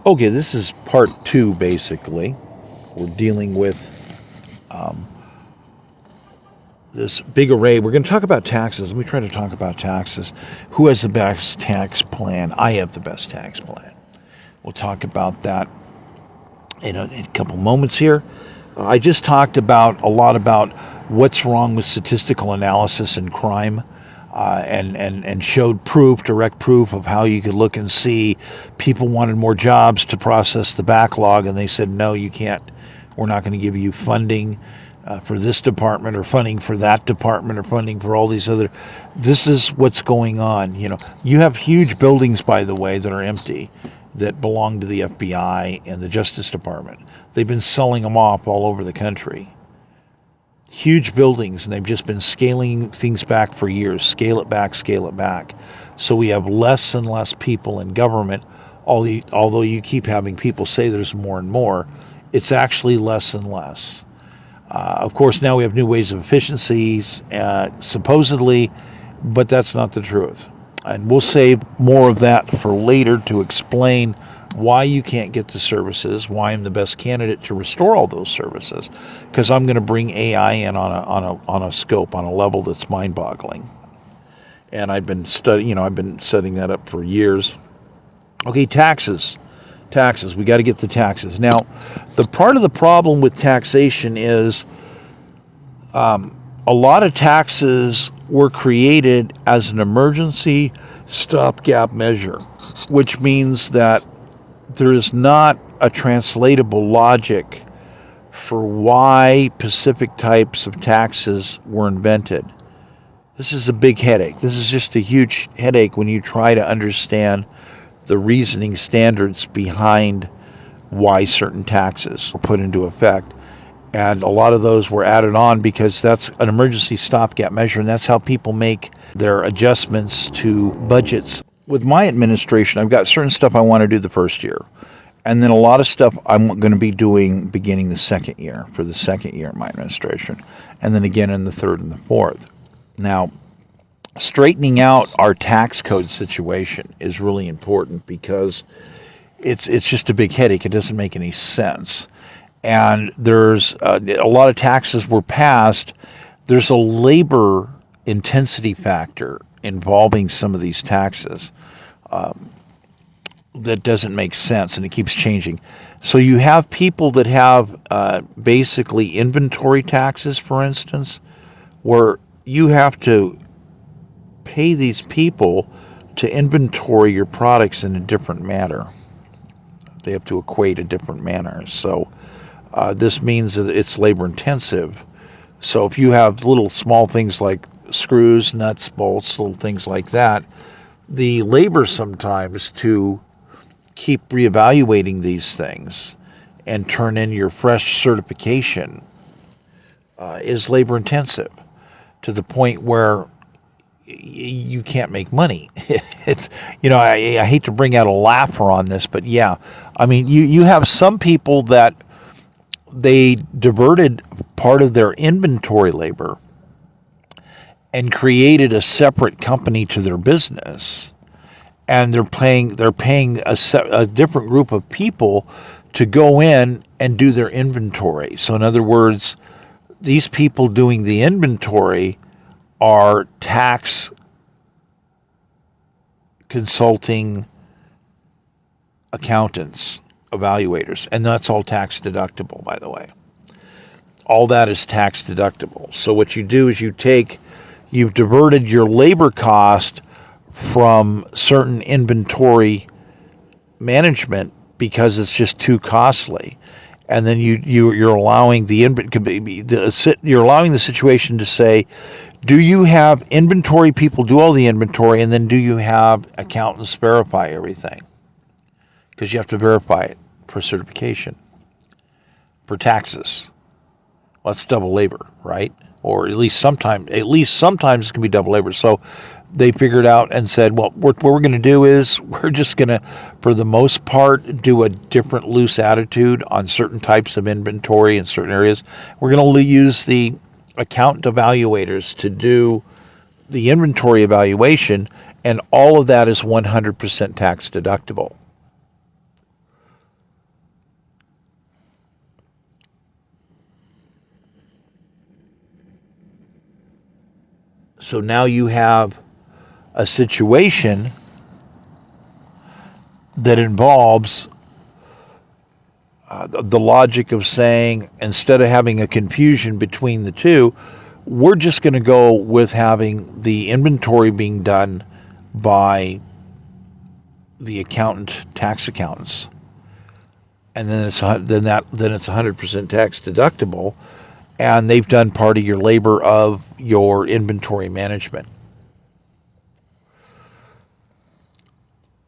Okay, this is part two, basically. We're dealing with this big array. We're going to talk about taxes. Let me try to talk about taxes. Who has the best tax plan? I have the best tax plan. We'll talk about that in a couple moments here. I just talked about a lot about what's wrong with statistical analysis and crime. And showed proof, direct proof of how you could look and see people wanted more jobs to process the backlog, and they said, no, you can't. We're not going to give you funding for this department or funding for that department or funding for all these other. This is what's going on. You have huge buildings, by the way, that are empty that belong to the FBI and the Justice Department. They've been selling them off all over the country. Huge buildings, and they've just been scaling things back for years. Scale it back, scale it back. So we have less and less people in government. Although you keep having people say there's more and more, it's actually less and less. Of course, now we have new ways of efficiencies, supposedly, but that's not the truth. And we'll save more of that for later to explain why you can't get the services, why I'm the best candidate to restore all those services, because I'm going to bring AI in on a scope, on a level that's mind-boggling. And I've been setting that up for years. Okay, taxes. We got to get the taxes. Now, the part of the problem with taxation is a lot of taxes were created as an emergency stopgap measure, which means that there is not a translatable logic for why specific types of taxes were invented. This is a big headache. This is just a huge headache when you try to understand the reasoning standards behind why certain taxes were put into effect. And a lot of those were added on because that's an emergency stopgap measure, and that's how people make their adjustments to budgets. With my administration, I've got certain stuff I want to do the first year. And then a lot of stuff I'm going to be doing beginning the second year, for the second year of my administration. And then again in the third and the fourth. Now, straightening out our tax code situation is really important because it's just a big headache. It doesn't make any sense. And there's a lot of taxes were passed. There's a labor intensity factor involving some of these taxes that doesn't make sense, and it keeps changing. So you have people that have basically inventory taxes, for instance, where you have to pay these people to inventory your products in a different manner. They have to equate a different manner. So this means that it's labor intensive. So if you have little small things like screws, nuts, bolts, little things like that, the labor sometimes to keep reevaluating these things and turn in your fresh certification is labor intensive to the point where you can't make money. It's, I hate to bring out a laugher on this, but yeah, I mean, you have some people that they diverted part of their inventory labor and created a separate company to their business, and they're paying a different group of people to go in and do their inventory. So in other words, these people doing the inventory are tax consulting accountants, evaluators, and that's all tax deductible, by the way. All that is tax deductible. So what you do is you've diverted your labor cost from certain inventory management because it's just too costly, and then you're allowing you're allowing the situation to say, do you have inventory people do all the inventory, and then do you have accountants verify everything? Because you have to verify it for certification, for taxes. Well, that's double labor, right? Or at least sometimes it can be double labor. So they figured out and said, well, what we're going to do is we're just going to, for the most part, do a different loose attitude on certain types of inventory in certain areas. We're going to use the accountant evaluators to do the inventory evaluation, and all of that is 100% tax deductible. So now you have a situation that involves the logic of saying, instead of having a confusion between the two, we're just going to go with having the inventory being done by the accountant, tax accountants, and then it's 100% tax deductible, and they've done part of your labor of your inventory management.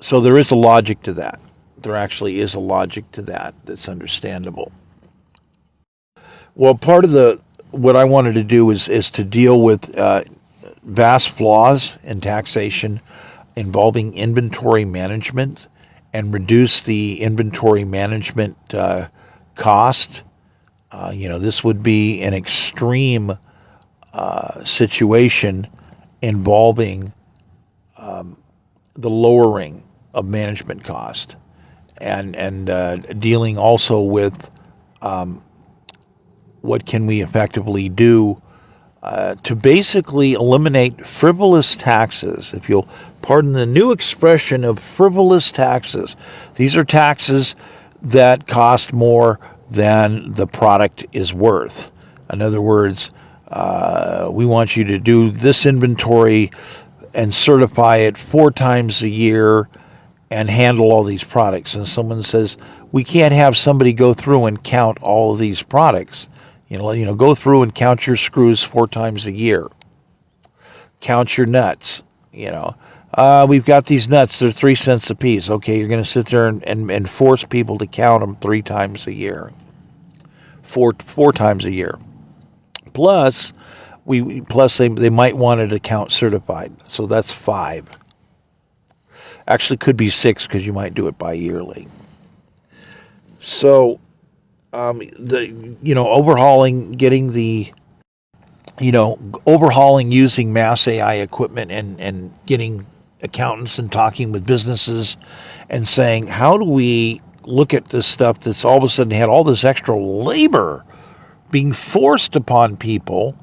So there is a logic to that. There actually is a logic to that that's understandable. Well, part of what I wanted to do is to deal with vast flaws in taxation involving inventory management and reduce the inventory management cost. This would be an extreme situation involving the lowering of management cost and dealing also with what can we effectively do to basically eliminate frivolous taxes. If you'll pardon the new expression of frivolous taxes, these are taxes that cost more than the product is worth. In other words, we want you to do this inventory and certify it 4 times a year and handle all these products. And someone says, we can't have somebody go through and count all of these products. Go through and count your screws 4 times a year. Count your nuts. We've got these nuts. They're 3 cents a piece. Okay, you're going to sit there and force people to count them 3 times a year. Four times a year. Plus, they might want it account certified. So that's 5. Actually, could be 6 because you might do it bi-yearly. So, overhauling, overhauling using mass AI equipment and getting accountants and talking with businesses and saying, how do we look at this stuff that's all of a sudden had all this extra labor being forced upon people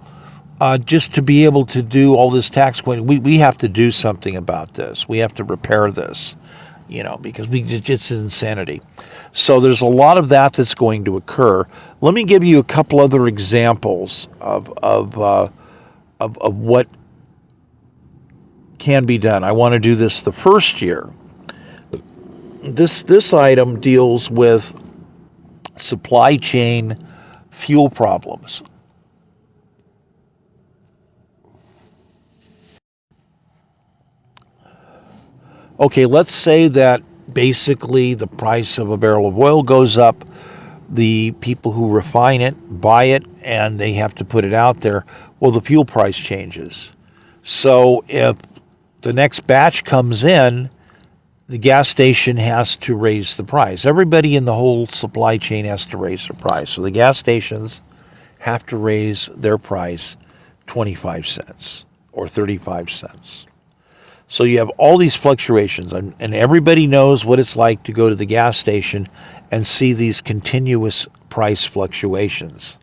just to be able to do all this tax planning? We have to do something about this. We have to repair this, because it's insanity. So there's a lot of that that's going to occur. Let me give you a couple other examples of what can be done. I want to do this the first year. This item deals with supply chain fuel problems. Okay, let's say that basically the price of a barrel of oil goes up. The people who refine it buy it and they have to put it out there. Well, the fuel price changes. So if the next batch comes in, the gas station has to raise the price. Everybody in the whole supply chain has to raise their price. So the gas stations have to raise their price 25 cents or 35 cents. So you have all these fluctuations, and everybody knows what it's like to go to the gas station and see these continuous price fluctuations.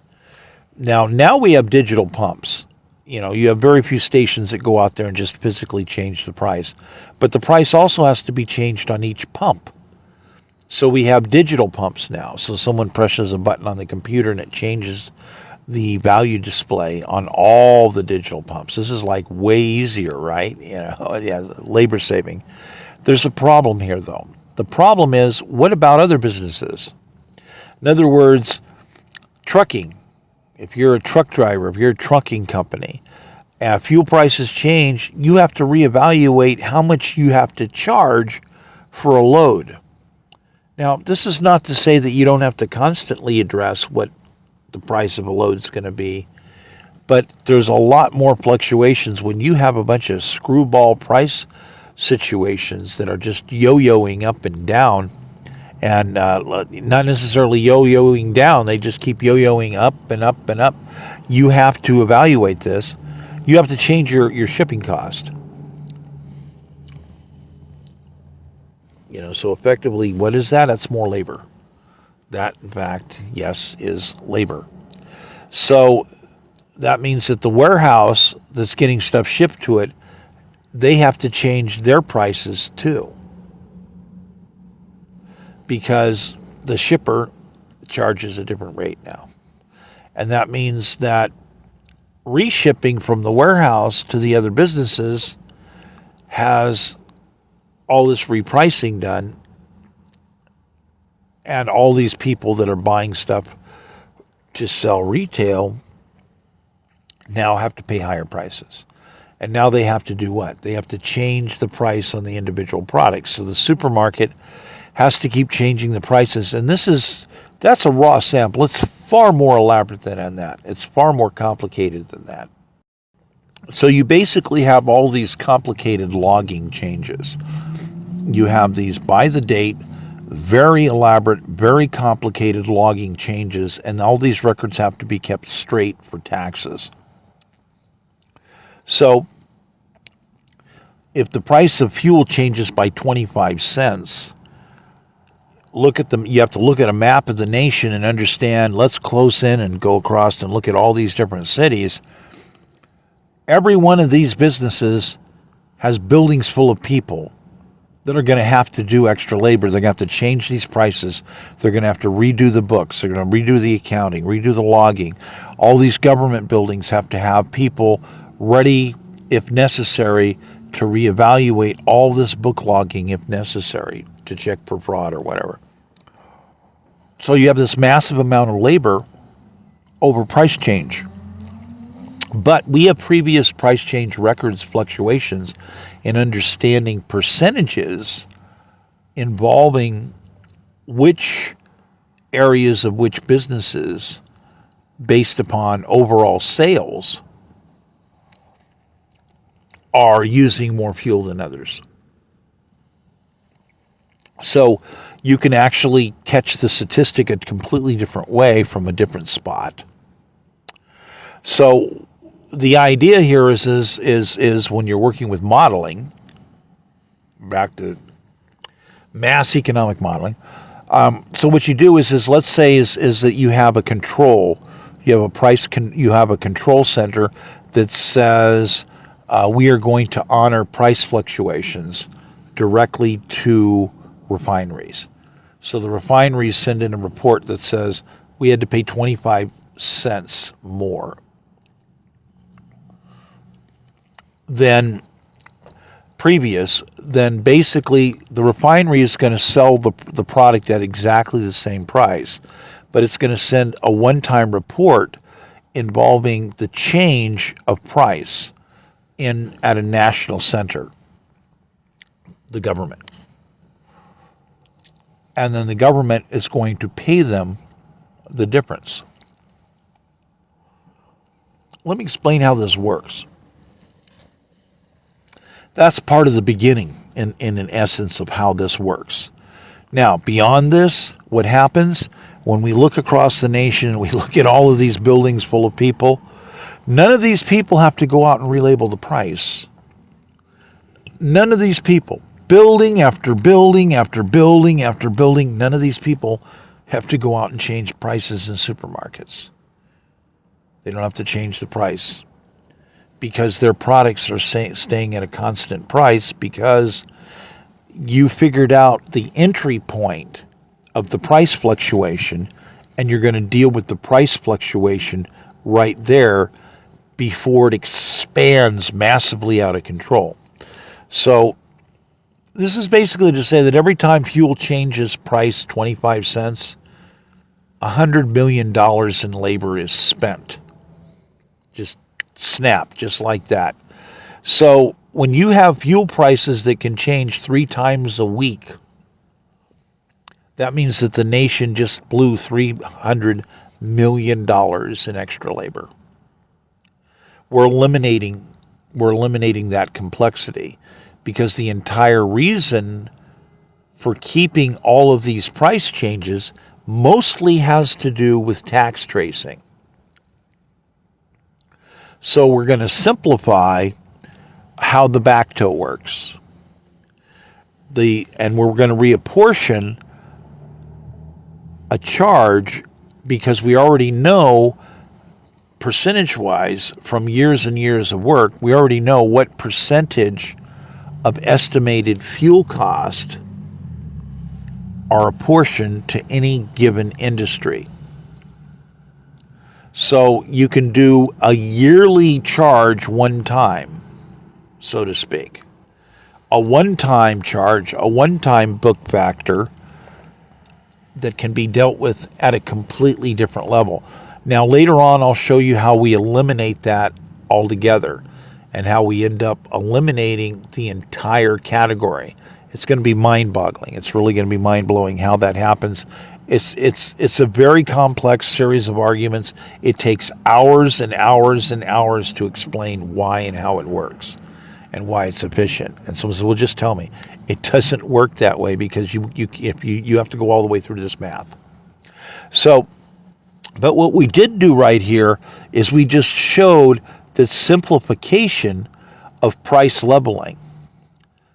Now we have digital pumps. You have very few stations that go out there and just physically change the price. But the price also has to be changed on each pump. So we have digital pumps now. So someone presses a button on the computer and it changes the value display on all the digital pumps. This is like way easier, right? Labor saving. There's a problem here, though. The problem is, what about other businesses? In other words, trucking. If you're a truck driver, if you're a trucking company, and fuel prices change, you have to reevaluate how much you have to charge for a load. Now, this is not to say that you don't have to constantly address what the price of a load is going to be, but there's a lot more fluctuations when you have a bunch of screwball price situations that are just yo-yoing up and down, and not necessarily yo-yoing down. They just keep yo-yoing up and up and up. You have to evaluate this. You have to change your shipping cost. So effectively, what is that? That's more labor. That, in fact, yes, is labor. So that means that the warehouse that's getting stuff shipped to it, they have to change their prices too, because the shipper charges a different rate now. And that means that reshipping from the warehouse to the other businesses has all this repricing done, and all these people that are buying stuff to sell retail now have to pay higher prices. And now they have to do what? They have to change the price on the individual products. So the supermarket has to keep changing the prices. And that's a raw sample. It's far more elaborate than that. It's far more complicated than that. So you basically have all these complicated logging changes. You have these by the date, very elaborate, very complicated logging changes, and all these records have to be kept straight for taxes. So if the price of fuel changes by 25 cents, you have to look at a map of the nation and understand, let's close in and go across and look at all these different cities. Every one of these businesses has buildings full of people that are going to have to do extra labor. They're going to have to change these prices. They're going to have to redo the books. They're going to redo the accounting, redo the logging. All these government buildings have to have people ready, if necessary, to reevaluate all this book logging if necessary, to check for fraud or whatever. So you have this massive amount of labor over price change. But we have previous price change records fluctuations in understanding percentages involving which areas of which businesses, based upon overall sales, are using more fuel than others. So you can actually catch the statistic a completely different way from a different spot. So the idea here is when you're working with modeling, back to mass economic modeling. So what you do is let's say is that you have a control, you have a control center that says we are going to honor price fluctuations directly to refineries. So the refineries send in a report that says we had to pay 25 cents more than previous. Then basically the refinery is going to sell the product at exactly the same price, but it's going to send a one-time report involving the change of price at a national center, the government. And then the government is going to pay them the difference. Let me explain how this works. That's part of the beginning, in an essence, of how this works. Now, beyond this, what happens when we look across the nation and we look at all of these buildings full of people, none of these people have to go out and relabel the price. None of these people, building after building after building after building, none of these people have to go out and change prices in supermarkets. They don't have to change the price because their products are staying at a constant price, because you figured out the entry point of the price fluctuation, and you're going to deal with the price fluctuation right there before it expands massively out of control. So this is basically to say that every time fuel changes price 25 cents, $100 million in labor is spent. Just snap, just like that. So when you have fuel prices that can change 3 times a week, that means that the nation just blew $300 million in extra labor. We're eliminating that complexity, because the entire reason for keeping all of these price changes mostly has to do with tax tracing. So we're going to simplify how the back toe works. And we're going to reapportion a charge, because we already know percentage-wise, from years and years of work, we already know what percentage of estimated fuel cost are apportioned to any given industry. So you can do a yearly charge one time, so to speak. A one-time charge, a one-time book factor that can be dealt with at a completely different level. Now, later on, I'll show you how we eliminate that altogether and how we end up eliminating the entire category. It's going to be mind-boggling. It's really going to be mind-blowing how that happens. It's a very complex series of arguments. It takes hours and hours and hours to explain why and how it works and why it's efficient. And someone says, well, just tell me. It doesn't work that way because you have to go all the way through this math. So, but what we did do right here is we just showed the simplification of price leveling.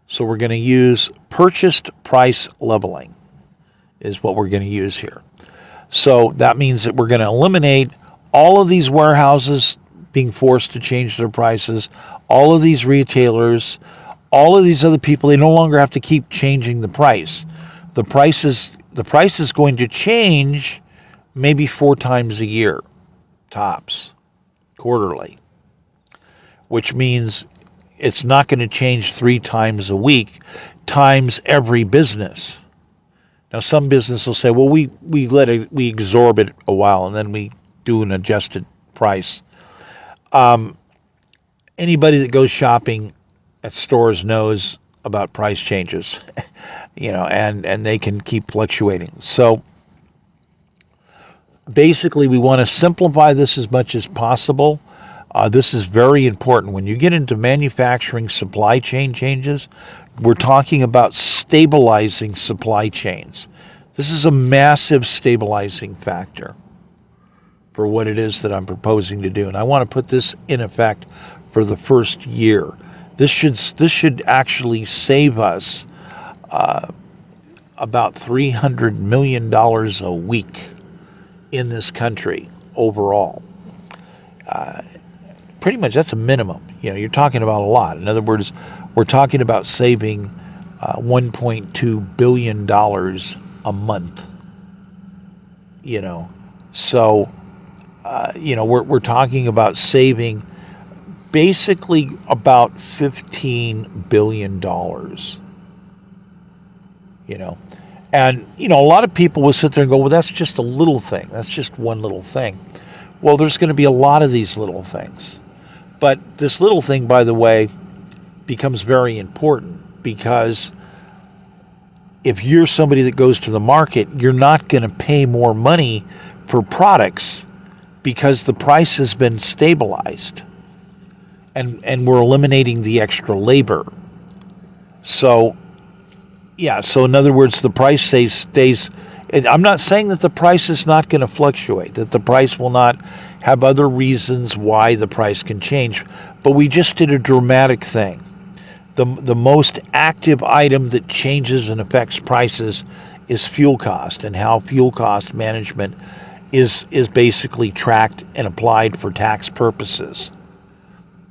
So we're going to use purchased price leveling is what we're going to use here. So that means that we're going to eliminate all of these warehouses being forced to change their prices, all of these retailers, all of these other people. They no longer have to keep changing the price. The price is going to change maybe 4 times a year, tops, quarterly, which means it's not going to change 3 times a week times every business. Now, some business will say, well, we absorb it a while and then we do an adjusted price. Anybody that goes shopping at stores knows about price changes, and they can keep fluctuating. So basically, we want to simplify this as much as possible. This is very important. When you get into manufacturing supply chain changes, we're talking about stabilizing supply chains. This is a massive stabilizing factor for what it is that I'm proposing to do. And I want to put this in effect for the first year. This should actually save us about $300 million a week in this country overall. Pretty much that's a minimum. You're talking about a lot. In other words, we're talking about saving $1.2 billion a month. So we're talking about saving basically about $15 billion. And a lot of people will sit there and go, well, that's just a little thing. That's just one little thing. Well, there's going to be a lot of these little things. But this little thing, by the way, becomes very important because if you're somebody that goes to the market, you're not going to pay more money for products because the price has been stabilized and we're eliminating the extra labor. So in other words, the price stays. I'm not saying that the price is not going to fluctuate, that the price will not have other reasons why the price can change, but we just did a dramatic thing. The most active item that changes and affects prices is fuel cost, and how fuel cost management is basically tracked and applied for tax purposes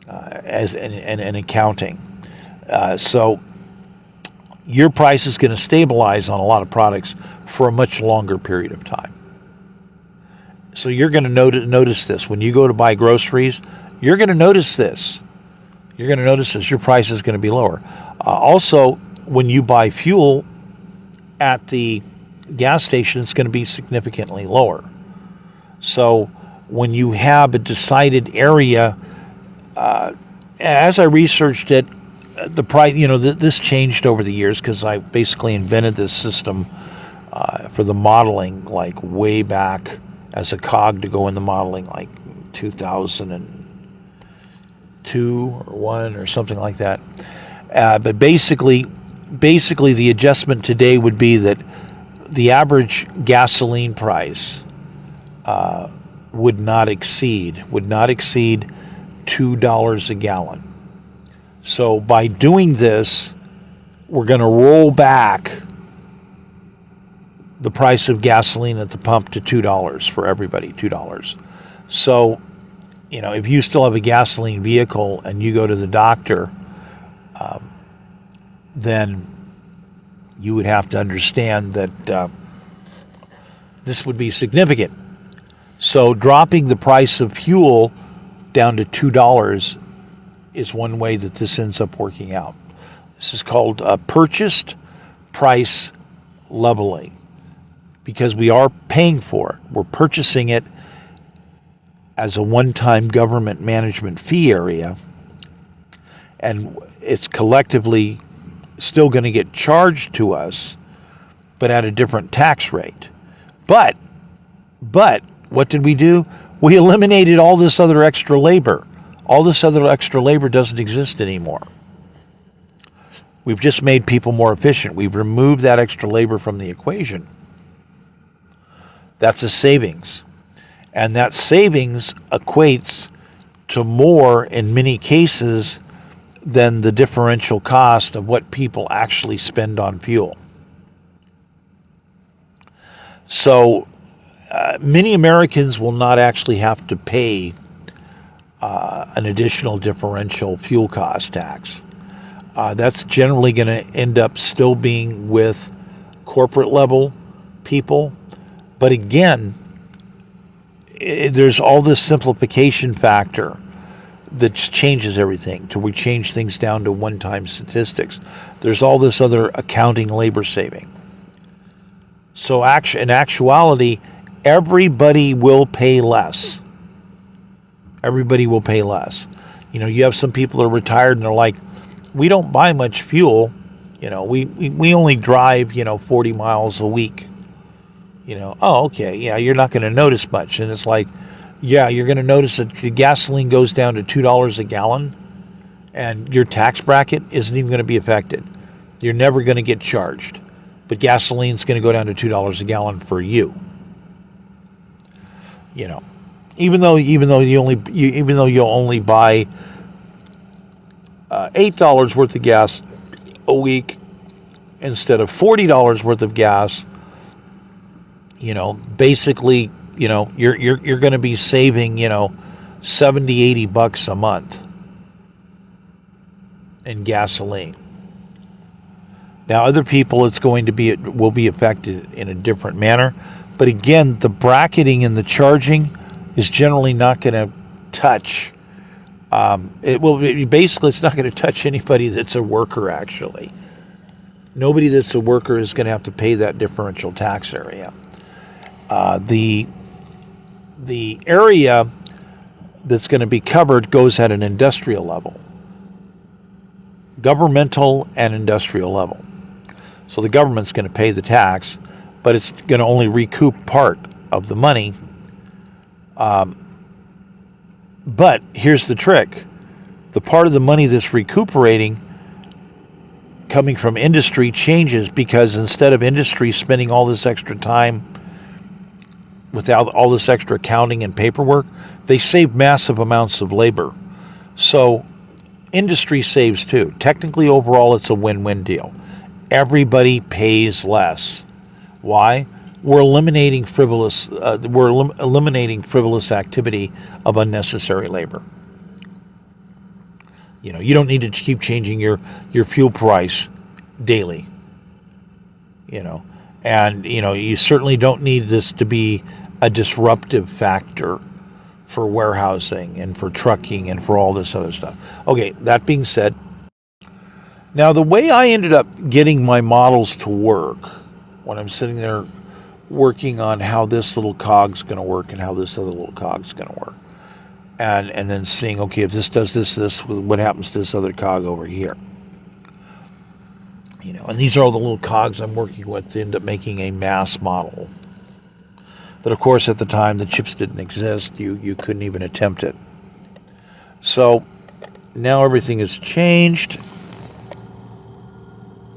as an accounting. So your price is going to stabilize on a lot of products for a much longer period of time. So you're going to notice this. When you go to buy groceries, you're going to notice this. You're going to notice this. Your price is going to be lower. Also, when you buy fuel at the gas station, it's going to be significantly lower. So when you have a decided area, as I researched it, the price, this changed over the years because I basically invented this system for the modeling, like way back as a cog to go in the modeling, like 2002 or 1 or something like that. But basically, the adjustment today would be that the average gasoline price would not exceed $2 a gallon. So by doing this, we're going to roll back the price of gasoline at the pump to $2 for everybody, $2. So if you still have a gasoline vehicle and you go to the doctor, then you would have to understand that this would be significant. So dropping the price of fuel down to $2 is one way that this ends up working out. This is called purchased price leveling, because we are paying for it. We're purchasing it as a one-time government management fee area, and it's collectively still going to get charged to us, but at a different tax rate. But what did we do? We eliminated all this other extra labor. All this other extra labor doesn't exist anymore. We've just made people more efficient. We've removed that extra labor from the equation. That's a savings. And that savings equates to more, in many cases, than the differential cost of what people actually spend on fuel. So many Americans will not actually have to pay an additional differential fuel cost tax. That's generally going to end up still being with corporate level people. But again, there's all this simplification factor that changes everything till we change things down to one-time statistics. There's all this other accounting labor saving. So in actuality, everybody will pay less. Everybody will pay less. You have some people that are retired and they're like, we don't buy much fuel. We only drive, 40 miles a week. Oh, okay, yeah, you're not going to notice much. And it's like, yeah, you're going to notice that the gasoline goes down to $2 a gallon and your tax bracket isn't even going to be affected. You're never going to get charged. But gasoline's going to go down to $2 a gallon for you. Even though you only buy $8 worth of gas a week instead of $40 worth of gas, basically, you're going to be saving, $70-$80 a month in gasoline. Now, other people, will be affected in a different manner. But again, the bracketing and the charging is generally not going to touch. It's not going to touch anybody that's a worker, actually. Nobody that's a worker is going to have to pay that differential tax area. The area that's going to be covered goes at an industrial level. Governmental and industrial level. So the government's going to pay the tax, but it's going to only recoup part of the money. But here's the trick. The part of the money that's recuperating coming from industry changes, because instead of industry spending all this extra time without all this extra accounting and paperwork, they save massive amounts of labor. So industry saves too. Technically, overall, it's a win-win deal. Everybody pays less. Why? We're eliminating frivolous activity of unnecessary labor. You don't need to keep changing your fuel price daily. And you certainly don't need this to be a disruptive factor for warehousing and for trucking and for all this other stuff. Okay, that being said, now the way I ended up getting my models to work when I'm sitting there working on how this little cog's going to work and how this other little cog's going to work, and then seeing, okay, if this does this, what happens to this other cog over here? And these are all the little cogs I'm working with to end up making a mass model. That, of course, at the time the chips didn't exist. You couldn't even attempt it. So now everything has changed.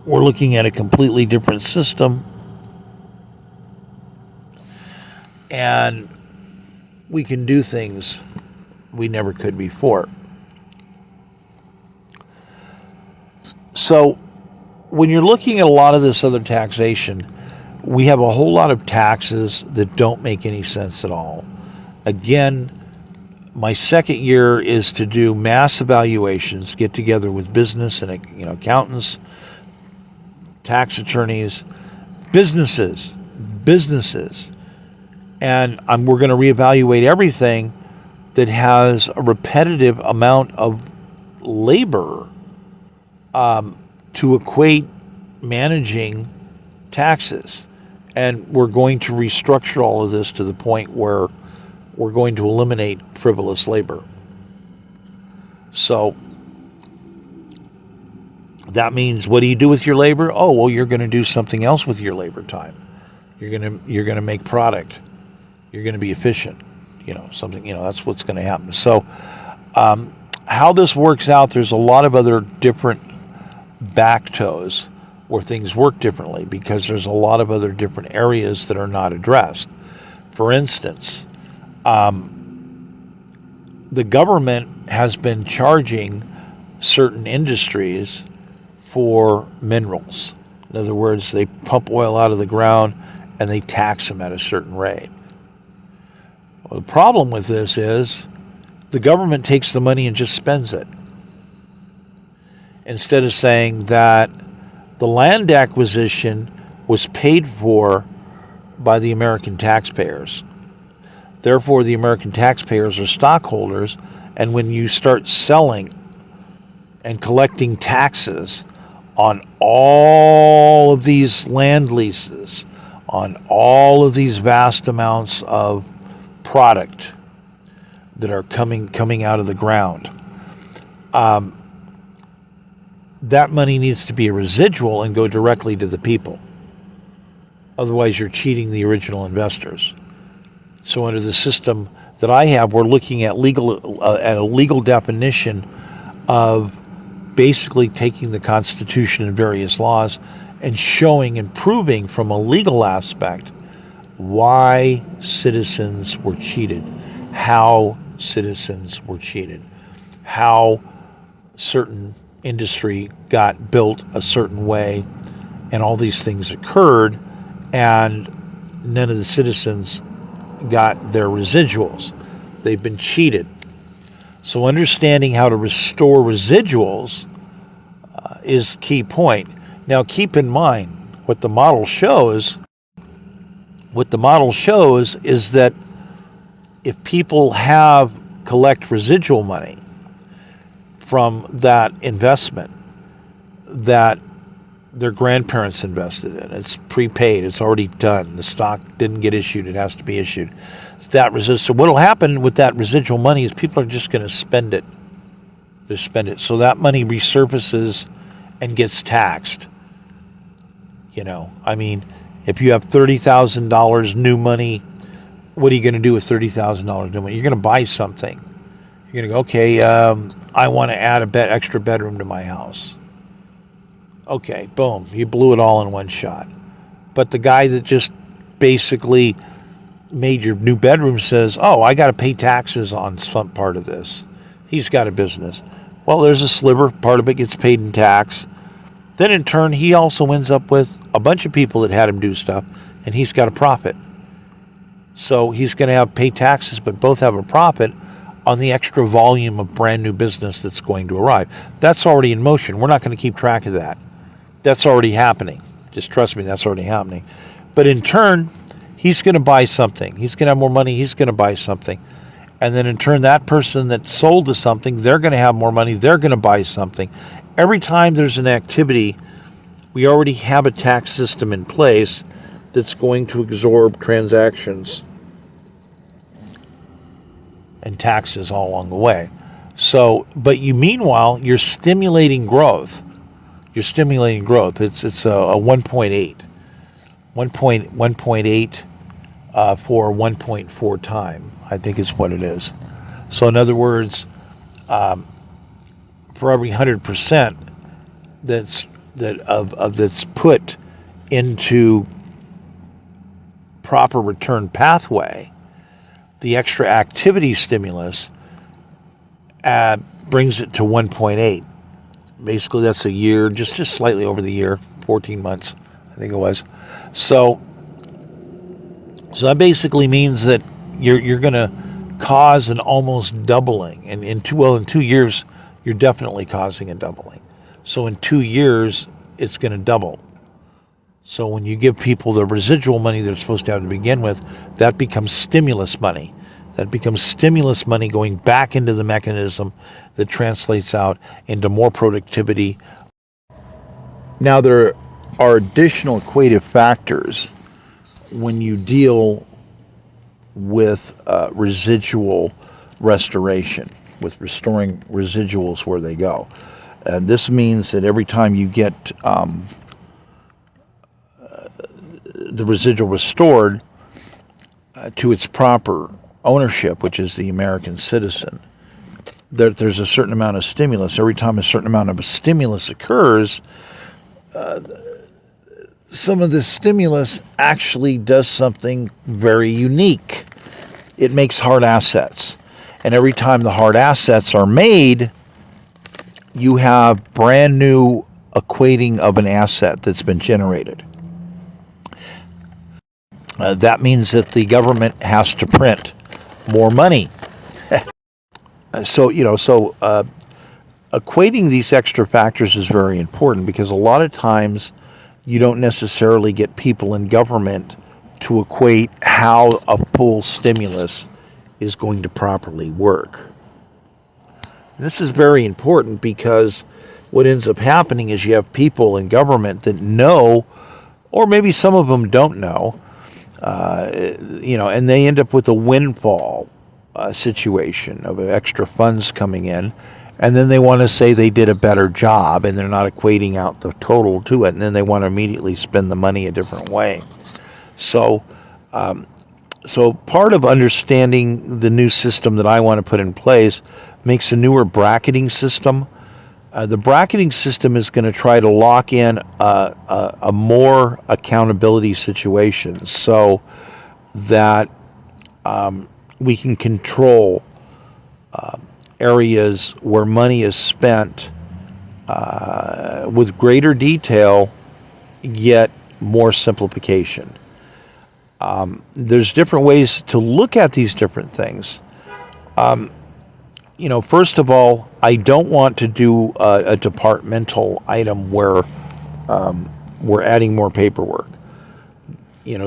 We're looking at a completely different system. And we can do things we never could before. So when you're looking at a lot of this other taxation, we have a whole lot of taxes that don't make any sense at all. Again, My second year is to do mass evaluations, get together with business and accountants, tax attorneys, businesses, and we're going to reevaluate everything that has a repetitive amount of labor to equate managing taxes. And we're going to restructure all of this to the point where we're going to eliminate frivolous labor. So that means, what do you do with your labor? Oh, well, you're going to do something else with your labor time. You're going to make product. You're going to be efficient. That's what's going to happen. So how this works out, there's a lot of other different back toes where things work differently, because there's a lot of other different areas that are not addressed. For instance, the government has been charging certain industries for minerals. In other words, they pump oil out of the ground and they tax them at a certain rate. Well, the problem with this is the government takes the money and just spends it, instead of saying that the land acquisition was paid for by the American taxpayers. Therefore, the American taxpayers are stockholders, and when you start selling and collecting taxes on all of these land leases, on all of these vast amounts of product that are coming out of the ground, that money needs to be a residual and go directly to the people. Otherwise, you're cheating the original investors. So under the system that I have, we're looking at a legal definition of basically taking the Constitution and various laws and showing and proving from a legal aspect why citizens were cheated, how citizens were cheated, how certain industry got built a certain way, and all these things occurred, and none of the citizens got their residuals. They've been cheated. So understanding how to restore residuals is key point. Now keep in mind, what the model shows is that if people collect residual money from that investment that their grandparents invested in, it's prepaid, it's already done, the stock didn't get issued, it has to be issued. So what will happen with that residual money is people are just going to spend it. They spend it. So that money resurfaces and gets taxed. If you have $30,000 new money, what are you going to do with $30,000 new money? You're going to buy something. You're going to go, okay, I want to add extra bedroom to my house. Okay, boom, you blew it all in one shot. But the guy that just basically made your new bedroom says, oh, I got to pay taxes on some part of this. He's got a business. Well, there's a sliver, part of it gets paid in tax. Then in turn, he also ends up with a bunch of people that had him do stuff, and he's got a profit. So he's going to pay taxes, but both have a profit on the extra volume of brand new business that's going to arrive. That's already in motion. We're not going to keep track of that. That's already happening. Just trust me, that's already happening. But in turn, he's going to buy something. He's going to have more money. He's going to buy something. And then in turn, that person that sold to something, they're going to have more money. They're going to buy something. Every time there's an activity, we already have a tax system in place that's going to absorb transactions and taxes all along the way. So, but meanwhile, you're stimulating growth. You're stimulating growth. It's a 1.8. 1.8 for 1.4 time, I think is what it is. So in other words, for every 100% that's put into proper return pathway, the extra activity stimulus brings it to 1.8. Basically, that's a year, just slightly over the year, 14 months, I think it was. So that basically means that you're going to cause an almost doubling. And in 2 years, you're definitely causing a doubling. So in 2 years, it's going to double. So when you give people the residual money they're supposed to have to begin with, that becomes stimulus money. That becomes stimulus money going back into the mechanism that translates out into more productivity. Now, there are additional equative factors when you deal with residual restoration, with restoring residuals where they go. And this means that every time you get the residual restored to its proper ownership, which is the American citizen, there's a certain amount of stimulus. Every time a certain amount of stimulus occurs, some of this stimulus actually does something very unique. It makes hard assets. And every time the hard assets are made, you have brand new equating of an asset that's been generated. That means that the government has to print more money. So equating these extra factors is very important, because a lot of times you don't necessarily get people in government to equate how a full stimulus is going to properly work. This is very important, because what ends up happening is you have people in government that know, or maybe some of them don't know, and they end up with a windfall situation of extra funds coming in, and then they want to say they did a better job, and they're not equating out the total to it, and then they want to immediately spend the money a different way. So part of understanding the new system that I want to put in place makes a newer bracketing system. The bracketing system is going to try to lock in a more accountability situation, so that we can control areas where money is spent with greater detail, yet more simplification. There's different ways to look at these different things. First of all, I don't want to do a departmental item where we're adding more paperwork. One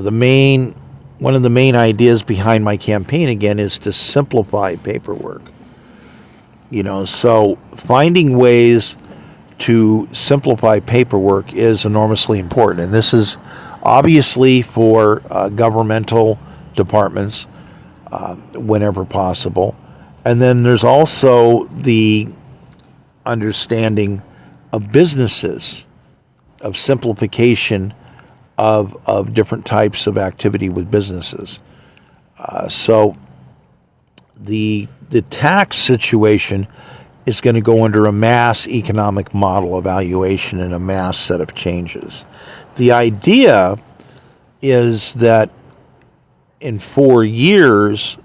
of the main ideas behind my campaign, again, is to simplify paperwork. So finding ways to simplify paperwork is enormously important. And this is obviously for governmental departments whenever possible. And then there's also the understanding of businesses, of simplification of different types of activity with businesses. So the tax situation is going to go under a mass economic model evaluation and a mass set of changes. The idea is that in 3 years,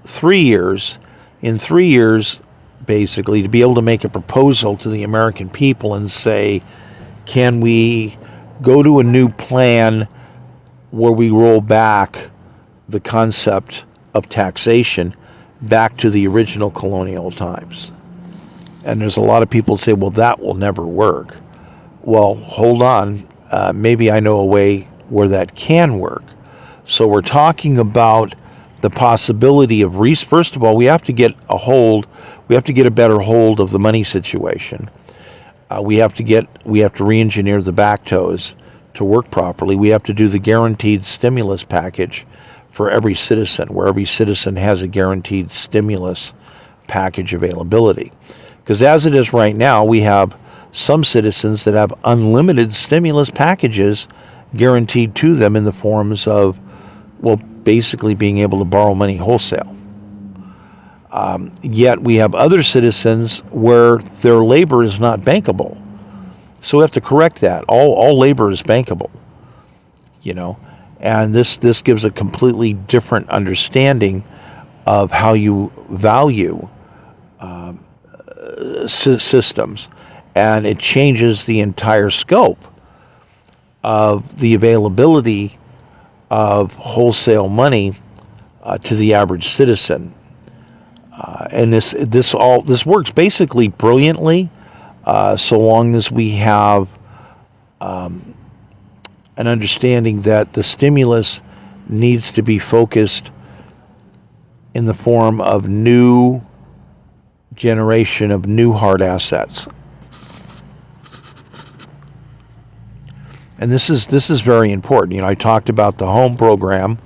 basically, to be able to make a proposal to the American people and say, can we go to a new plan where we roll back the concept of taxation back to the original colonial times? And there's a lot of people say, well, that will never work. Well, hold on. Maybe I know a way where that can work. So we're talking about the possibility of first of all, we have to get a better hold of the money situation. We have to re-engineer the back toes to work properly. We have to do the guaranteed stimulus package for every citizen, where every citizen has a guaranteed stimulus package availability. Because as it is right now, we have some citizens that have unlimited stimulus packages guaranteed to them in the forms of, well, basically being able to borrow money wholesale. Yet we have other citizens where their labor is not bankable. So we have to correct that. All labor is bankable, and this gives a completely different understanding of how you value systems, and it changes the entire scope of the availability of wholesale money to the average citizen. And this works basically brilliantly, so long as we have an understanding that the stimulus needs to be focused in the form of new generation of new hard assets. And this is very important. I talked about the home program,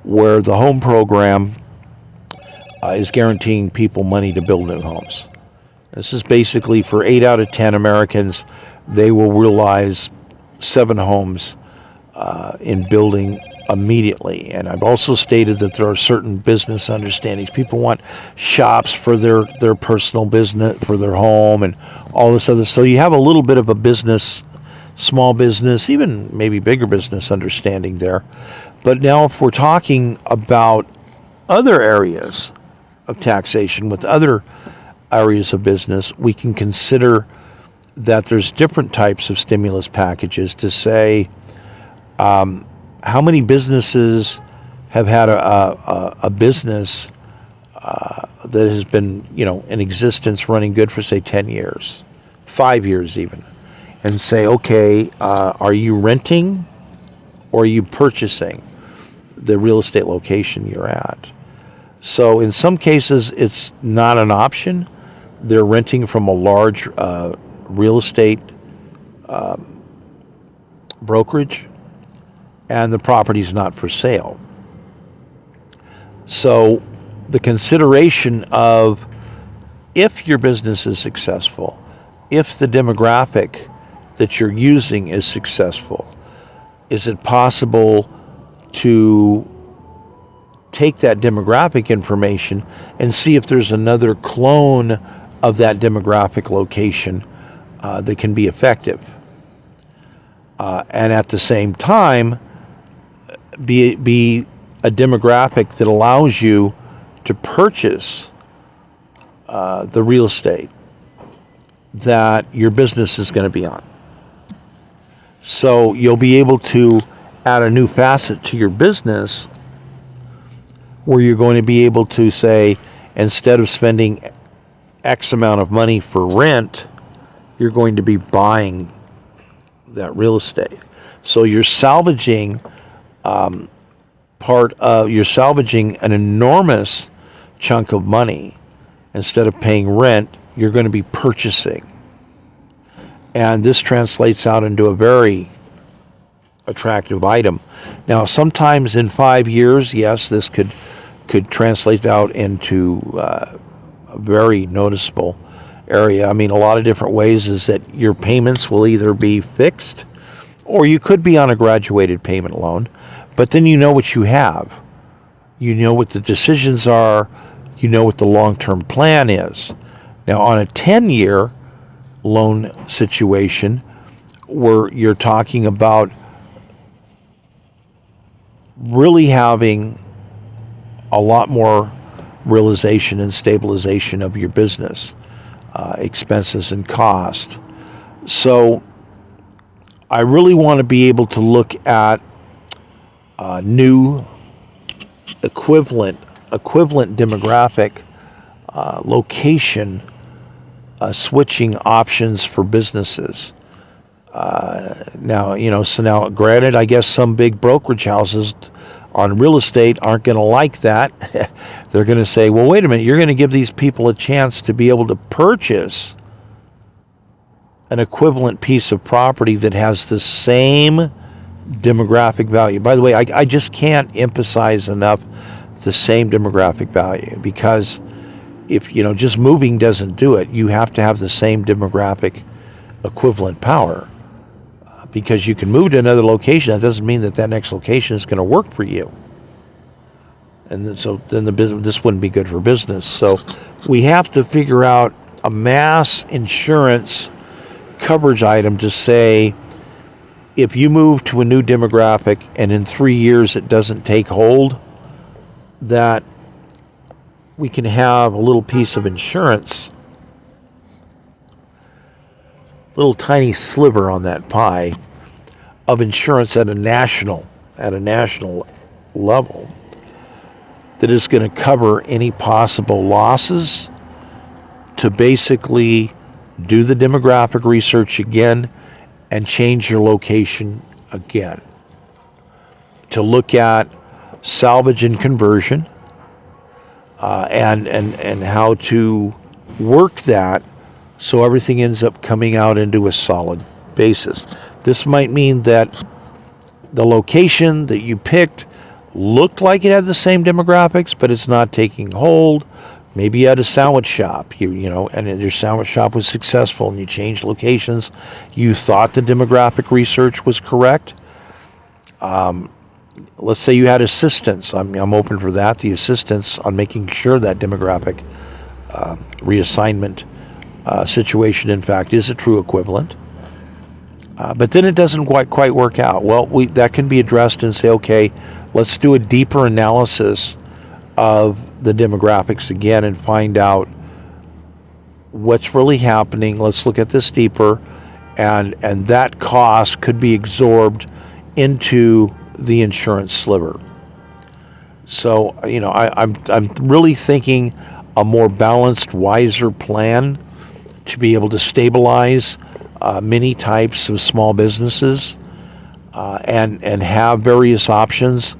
where the home program is guaranteeing people money to build new homes. This is basically for 8 out of 10 Americans, they will realize 7 homes in building immediately. And I've also stated that there are certain business understandings. People want shops for their personal business, for their home, and all this other. So you have a little bit of a business, small business, even maybe bigger business understanding there. But now if we're talking about other areas of taxation with other areas of business, we can consider that there's different types of stimulus packages to say how many businesses have had a business that has been in existence running good for say 10 years, 5 years even, and say, okay, are you renting or are you purchasing the real estate location you're at? So in some cases it's not an option. They're renting from a large real estate brokerage, and the property's not for sale. So the consideration of if your business is successful, if the demographic that you're using is successful, is it possible to take that demographic information and see if there's another clone of that demographic location that can be effective? And at the same time, be a demographic that allows you to purchase the real estate that your business is going to be on. So you'll be able to add a new facet to your business where you're going to be able to say, instead of spending X amount of money for rent, you're going to be buying that real estate. So you're salvaging you're salvaging an enormous chunk of money. Instead of paying rent, you're going to be purchasing. And this translates out into a very attractive item. Now, sometimes in 5 years, yes, this could translate out into a very noticeable area. I mean, a lot of different ways is that your payments will either be fixed or you could be on a graduated payment loan, but then you know what you have. You know what the decisions are. You know what the long-term plan is. Now, on a 10-year loan situation where you're talking about really having a lot more realization and stabilization of your business, expenses and cost. So I really want to be able to look at new equivalent demographic location switching options for businesses. Now granted, I guess some big brokerage houses on real estate aren't going to like that. They're going to say, well, wait a minute, you're going to give these people a chance to be able to purchase an equivalent piece of property that has the same demographic value. By the way, I just can't emphasize enough the same demographic value, because if just moving doesn't do it, you have to have the same demographic equivalent power. Because you can move to another location, that doesn't mean that next location is going to work for you. And then the business, this wouldn't be good for business. So we have to figure out a mass insurance coverage item to say, if you move to a new demographic and in 3 years it doesn't take hold, that we can have a little piece of insurance, little tiny sliver on that pie of insurance at a national level, that is going to cover any possible losses, to basically do the demographic research again and change your location again, to look at salvage and conversion, and how to work that so everything ends up coming out into a solid basis. This might mean that the location that you picked looked like it had the same demographics, but it's not taking hold. Maybe you had a sandwich shop, and your sandwich shop was successful, and you changed locations. You thought the demographic research was correct. Let's say you had assistance. I'm open for that. The assistance on making sure that demographic reassignment situation, in fact, is a true equivalent. But then it doesn't quite work out. Well, that can be addressed and say, okay, let's do a deeper analysis of the demographics again and find out what's really happening. Let's look at this deeper, and that cost could be absorbed into the insurance sliver. So, I'm really thinking a more balanced, wiser plan to be able to stabilize many types of small businesses, and have various options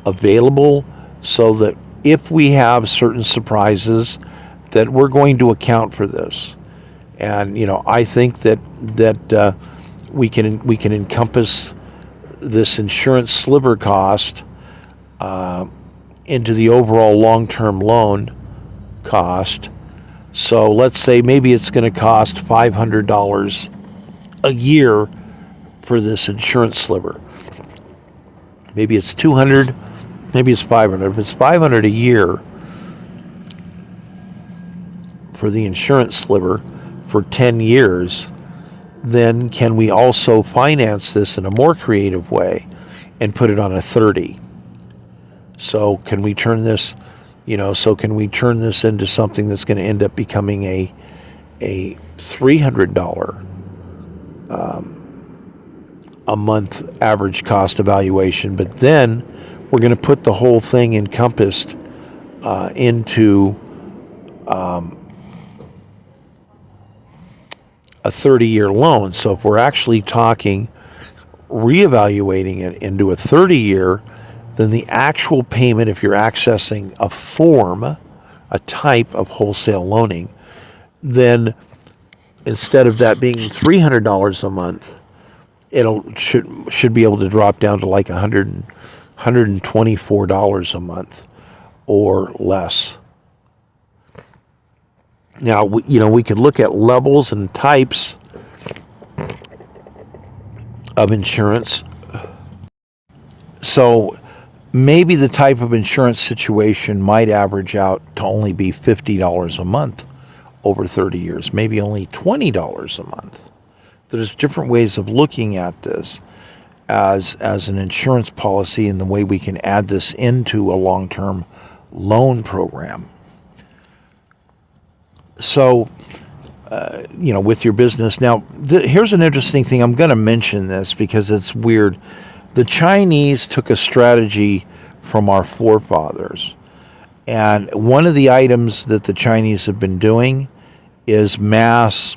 available, so that if we have certain surprises, that we're going to account for this. And I think that we can encompass this insurance sliver cost into the overall long-term loan cost. So let's say maybe it's going to cost $500 a year for this insurance sliver. Maybe it's $200, maybe it's $500. If it's $500 a year for the insurance sliver for 10 years, then can we also finance this in a more creative way and put it on a 30? So can we turn this, into something that's going to end up becoming a $300 a month average cost evaluation, but then we're going to put the whole thing encompassed into a 30-year loan. So if we're actually talking reevaluating it into a 30-year, then the actual payment, if you're accessing a form, a type of wholesale loaning, then instead of that being $300 a month, should be able to drop down to like $124 a month or less. Now, we could look at levels and types of insurance. So maybe the type of insurance situation might average out to only be $50 a month over 30 years, maybe only $20 a month. There's different ways of looking at this as an insurance policy, and the way we can add this into a long-term loan program. So, with your business. Now, here's an interesting thing. I'm going to mention this because it's weird. The Chinese took a strategy from our forefathers. And one of the items that the Chinese have been doing is mass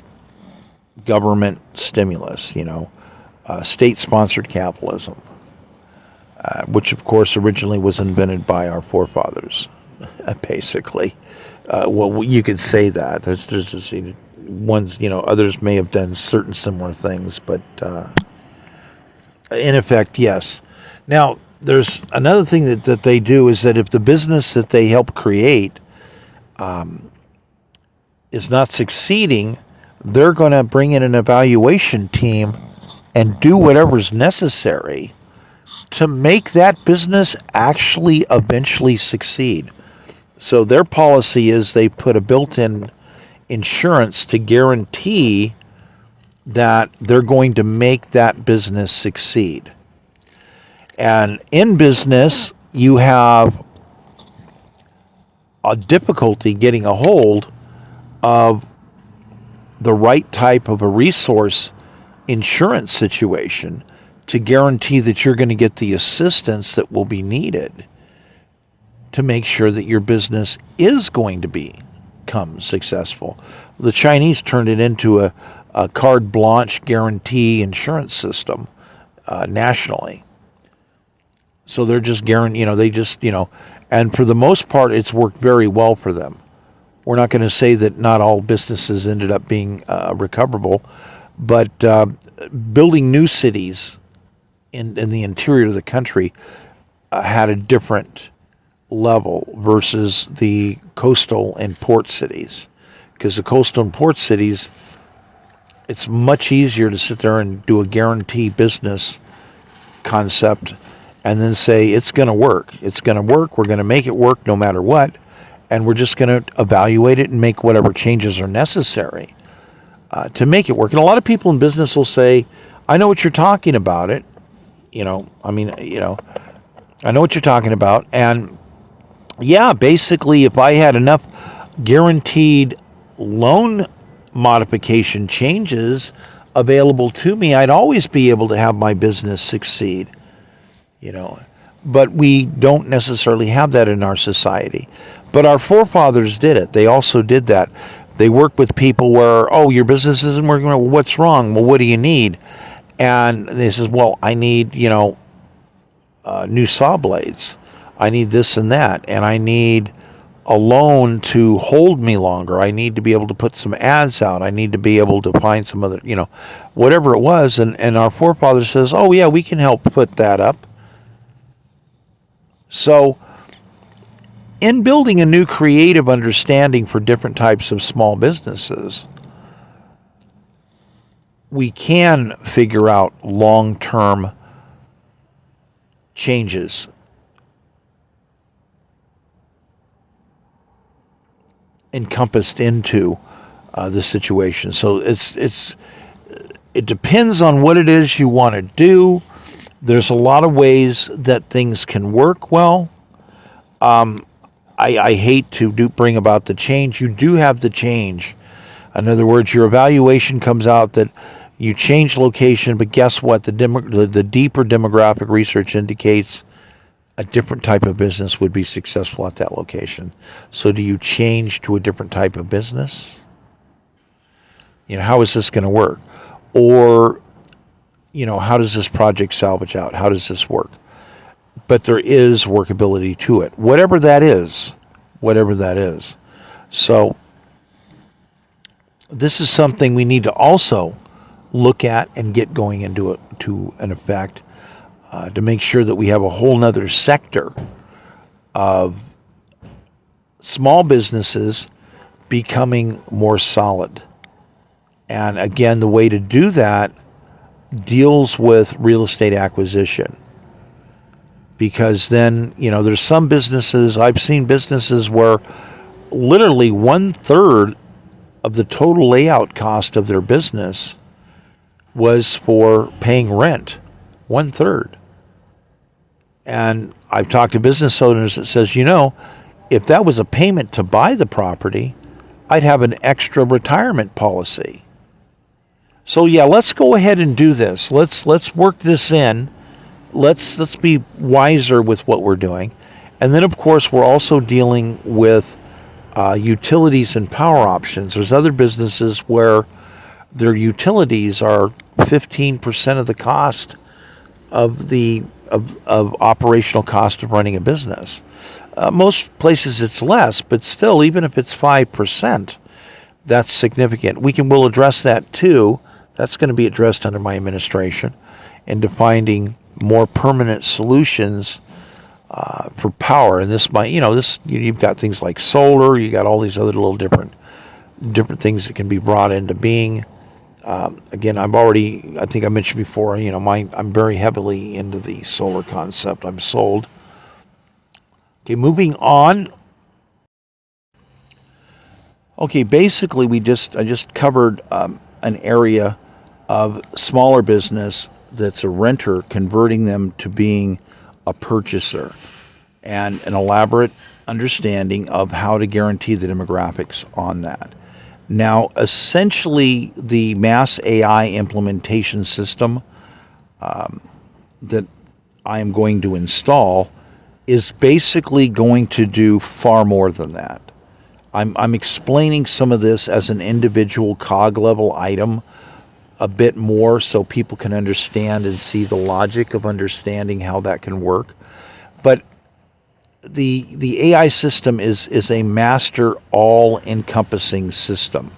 government stimulus, state-sponsored capitalism, which, of course, originally was invented by our forefathers, basically. Well, you could say that. There's just ones, others may have done certain similar things, but in effect, yes. Now, there's another thing that they do is that if the business that they help create is not succeeding, they're going to bring in an evaluation team and do whatever's necessary to make that business actually eventually succeed. So their policy is they put a built-in insurance to guarantee that they're going to make that business succeed. And in business, you have a difficulty getting a hold of the right type of a resource insurance situation to guarantee that you're going to get the assistance that will be needed to make sure that your business is going to become successful. The Chinese turned it into a carte blanche guarantee insurance system nationally. So they're just and for the most part, it's worked very well for them. We're not going to say that not all businesses ended up being recoverable, but building new cities in the interior of the country had a different level versus the coastal and port cities. Because the coastal and port cities, it's much easier to sit there and do a guarantee business concept and then say it's going to work. It's going to work. We're going to make it work no matter what. And we're just going to evaluate it and make whatever changes are necessary to make it work. And a lot of people in business will say, I know what you're talking about it. I know what you're talking about. And yeah, basically, if I had enough guaranteed loan modification changes available to me, I'd always be able to have my business succeed. But we don't necessarily have that in our society. But our forefathers did it. They also did that. They worked with people where, your business isn't working well. What's wrong? Well, what do you need? And they says, well, I need, new saw blades. I need this and that. And I need a loan to hold me longer. I need to be able to put some ads out. I need to be able to find some other, whatever it was. And our forefathers says, oh, yeah, we can help put that up. So in building a new creative understanding for different types of small businesses, we can figure out long-term changes encompassed into the situation. So it depends on what it is you want to do. There's a lot of ways that things can work well. I hate to bring about the change. You do have the change. In other words, your evaluation comes out that you change location, but guess what? The deeper demographic research indicates a different type of business would be successful at that location. So do you change to a different type of business? How is this going to work? Or, how does this project salvage out? How does this work? But there is workability to it, whatever that is. So this is something we need to also look at and get going into it to an effect to make sure that we have a whole nother sector of small businesses becoming more solid. And again, the way to do that deals with real estate acquisition. Because then, there's some businesses, I've seen businesses where literally 1/3 of the total layout cost of their business was for paying rent. 1/3. And I've talked to business owners that says, if that was a payment to buy the property, I'd have an extra retirement policy. So yeah, let's go ahead and do this. Let's work this in. Let's be wiser with what we're doing. And then, of course, we're also dealing with utilities and power options. There's other businesses where their utilities are 15% of the cost of of operational cost of running a business. Most places it's less, but still, even if it's 5%, that's significant. We'll address that too. That's going to be addressed under my administration into finding more permanent solutions for power. And this might, you've got things like solar. You got all these other little different things that can be brought into being. Again, I think I mentioned before, I'm very heavily into the solar concept. I'm sold. Okay, moving on. Okay, basically I just covered an area of smaller business that's a renter, converting them to being a purchaser, and an elaborate understanding of how to guarantee the demographics on that. Now, essentially, the mass AI implementation system that I am going to install is basically going to do far more than that. I'm explaining some of this as an individual cog level item a bit more so people can understand and see the logic of understanding how that can work. But the AI system is a master all-encompassing system.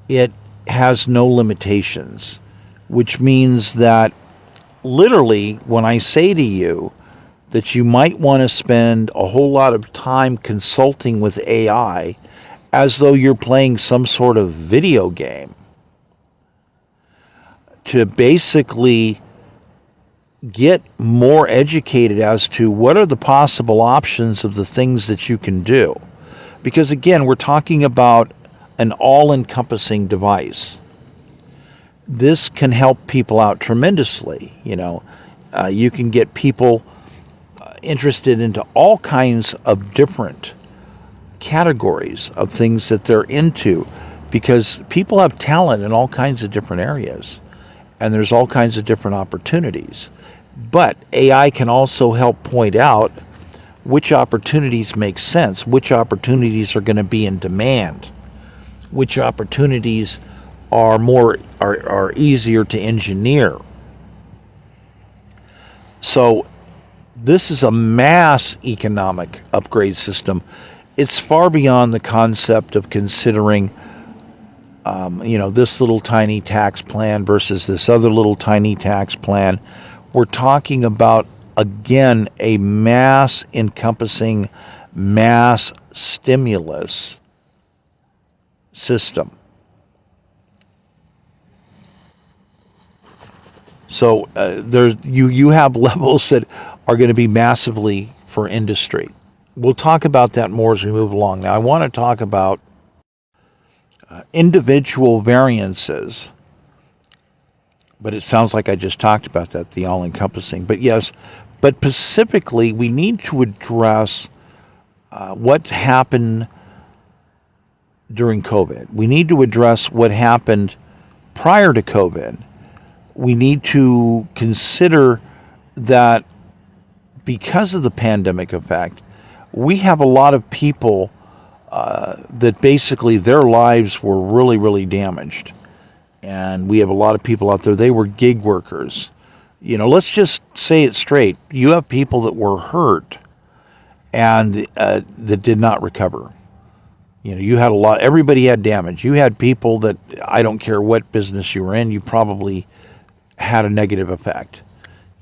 It has no limitations, which means that literally when I say to you that you might want to spend a whole lot of time consulting with AI as though you're playing some sort of video game to basically get more educated as to what are the possible options of the things that you can do. Because again, we're talking about an all-encompassing device. This can help people out tremendously. You can get people interested into all kinds of different categories of things that they're into, because people have talent in all kinds of different areas, and there's all kinds of different opportunities. But AI can also help point out which opportunities make sense, which opportunities are going to be in demand, which opportunities are easier to engineer. So this is a mass economic upgrade system. It's far beyond the concept of considering, this little tiny tax plan versus this other little tiny tax plan. We're talking about, again, a mass encompassing, mass stimulus system. So you have levels that are going to be massively for industry. We'll talk about that more as we move along. Now, I want to talk about individual variances, but it sounds like I just talked about that, the all-encompassing. But yes, but specifically, we need to address what happened during COVID. We need to address what happened prior to COVID. We need to consider that because of the pandemic effect, we have a lot of people that basically their lives were really, really damaged. And we have a lot of people out there, they were gig workers. Let's just say it straight. You have people that were hurt and that did not recover. You had everybody had damage. You had people that, I don't care what business you were in, you probably had a negative effect,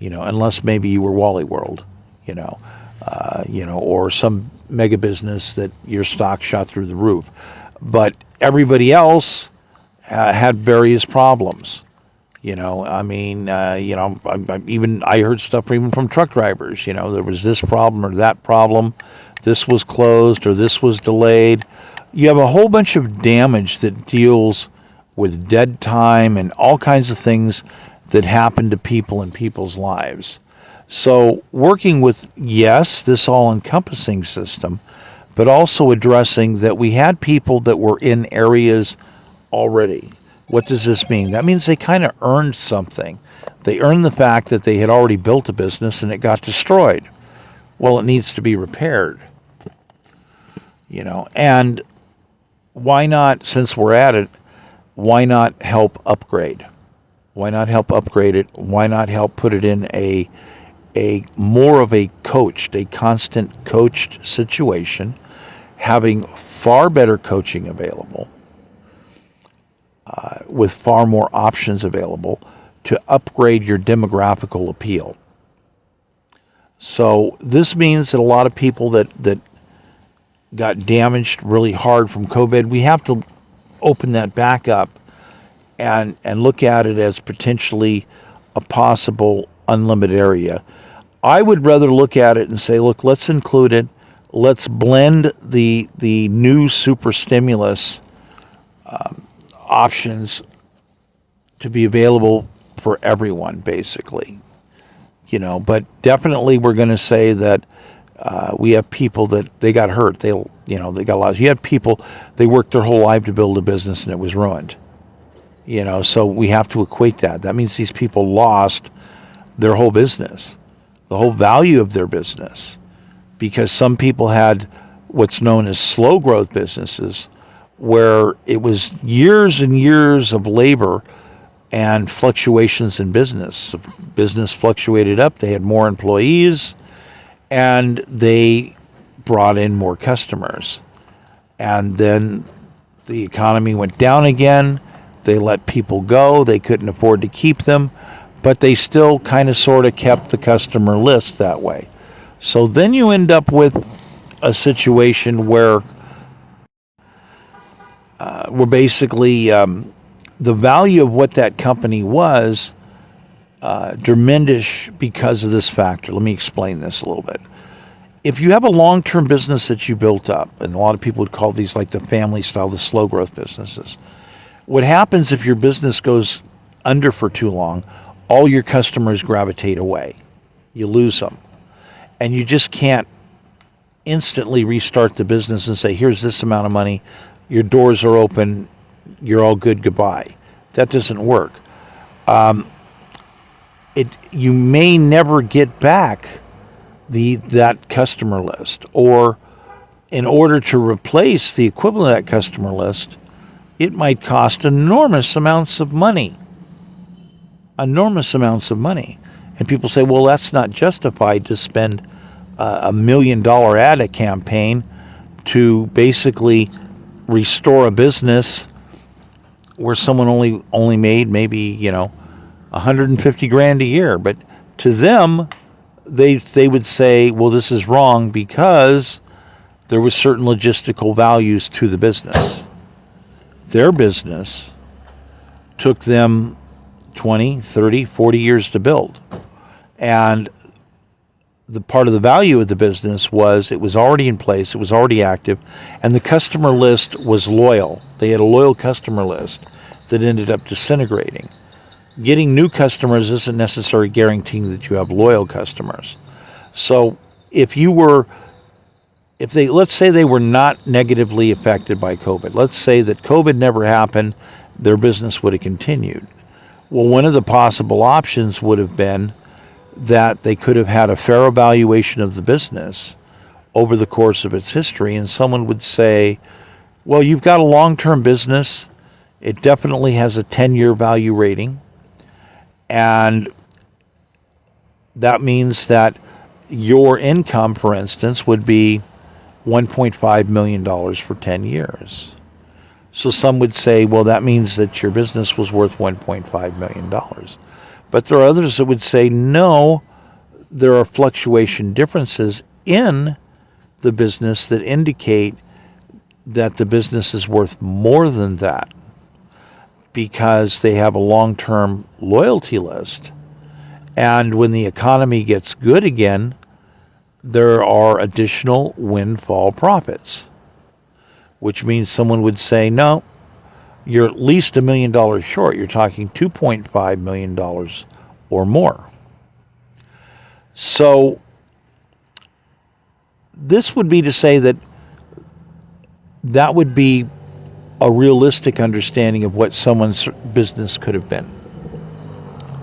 unless maybe you were Wally World, or some mega business that your stock shot through the roof. But everybody else had various problems. I heard stuff even from truck drivers. There was this problem or that problem. This was closed or this was delayed. You have a whole bunch of damage that deals with dead time and all kinds of things that happen to people in people's lives. So working with, yes, this all-encompassing system, but also addressing that we had people that were in areas already. What does this mean? That means they kind of earned something. They earned the fact that they had already built a business and it got destroyed. Well, it needs to be repaired. And why not, since we're at it, why not help upgrade? Why not help upgrade it? Why not help put it in a more of a constant coached situation, having far better coaching available, with far more options available to upgrade your demographical appeal. So this means that a lot of people that got damaged really hard from COVID, we have to open that back up and look at it as potentially a possible unlimited area. I would rather look at it and say, look, let's include it. Let's blend the new super stimulus options to be available for everyone, basically. But definitely we're going to say that we have people that they got hurt. They got lost. You had people, they worked their whole life to build a business and it was ruined. So we have to equate that. That means these people lost their whole business. the whole value of their business, because some people had what's known as slow growth businesses, where it was years and years of labor and fluctuations in business. Business fluctuated up, they had more employees, and they brought in more customers. And then the economy went down again. They let people go. They couldn't afford to keep them, but they still kind of sort of kept the customer list that way. So then you end up with a situation where basically the value of what that company was diminished because of this factor. Let me explain this a little bit. If you have a long-term business that you built up, and a lot of people would call these like the family style, the slow growth businesses, what happens if your business goes under for too long, all your customers gravitate away. You lose them. And you just can't instantly restart the business and say, here's this amount of money, your doors are open, you're all good, goodbye. That doesn't work. You may never get back that customer list, or in order to replace the equivalent of that customer list, it might cost enormous amounts of money. And people say, well, that's not justified to spend $1 million ad campaign to basically restore a business where someone only made maybe, $150,000 a year. But to them, they would say, well, this is wrong because there was certain logistical values to the business. Their business took them 20, 30, 40 years to build. And the part of the value of the business was it was already in place, it was already active, and the customer list was loyal. They had a loyal customer list that ended up disintegrating. Getting new customers isn't necessarily guaranteeing that you have loyal customers. So let's say they were not negatively affected by COVID. Let's say that COVID never happened, their business would have continued. Well, one of the possible options would have been that they could have had a fair evaluation of the business over the course of its history, and someone would say, well, you've got a long-term business. It definitely has a 10-year value rating, and that means that your income, for instance, would be $1.5 million for 10 years. So some would say, well, that means that your business was worth $1.5 million. But there are others that would say, no, there are fluctuation differences in the business that indicate that the business is worth more than that because they have a long-term loyalty list. And when the economy gets good again, there are additional windfall profits, which means someone would say, no, you're at least $1 million short. You're talking $2.5 million or more. So this would be to say that would be a realistic understanding of what someone's business could have been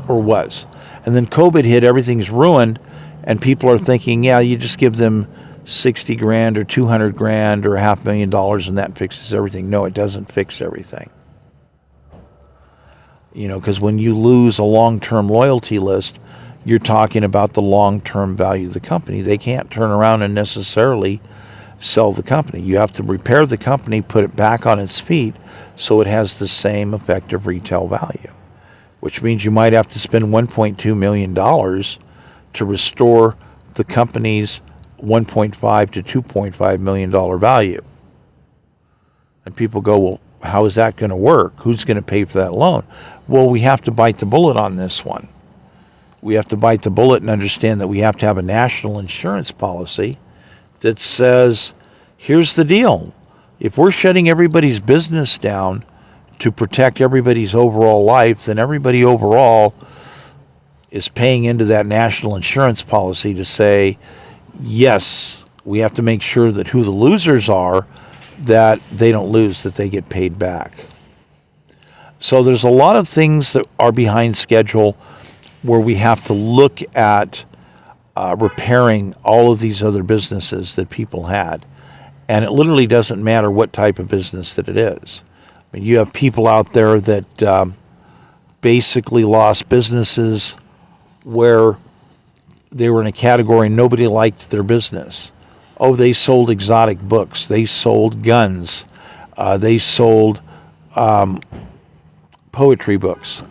or was. And then COVID hit, everything's ruined, and people are thinking, yeah, you just give them $60,000 or $200,000 or $500,000 and that fixes everything. No, it doesn't fix everything. Because when you lose a long-term loyalty list, you're talking about the long-term value of the company. They can't turn around and necessarily sell the company. You have to repair the company, put it back on its feet so it has the same effective retail value, which means you might have to spend $1.2 million to restore the company's $1.5 to $2.5 million value. And people go, well, how is that going to work? Who's going to pay for that loan? Well, we have to bite the bullet on this one. We have to bite the bullet and understand that we have to have a national insurance policy that says, here's the deal. If we're shutting everybody's business down to protect everybody's overall life, then everybody overall is paying into that national insurance policy to say, yes, we have to make sure that who the losers are, that they don't lose, that they get paid back. So there's a lot of things that are behind schedule where we have to look at repairing all of these other businesses that people had. And it literally doesn't matter what type of business that it is. I mean, you have people out there that basically lost businesses where they were in a category nobody liked their business. Oh, they sold exotic books. They sold guns. They sold poetry books.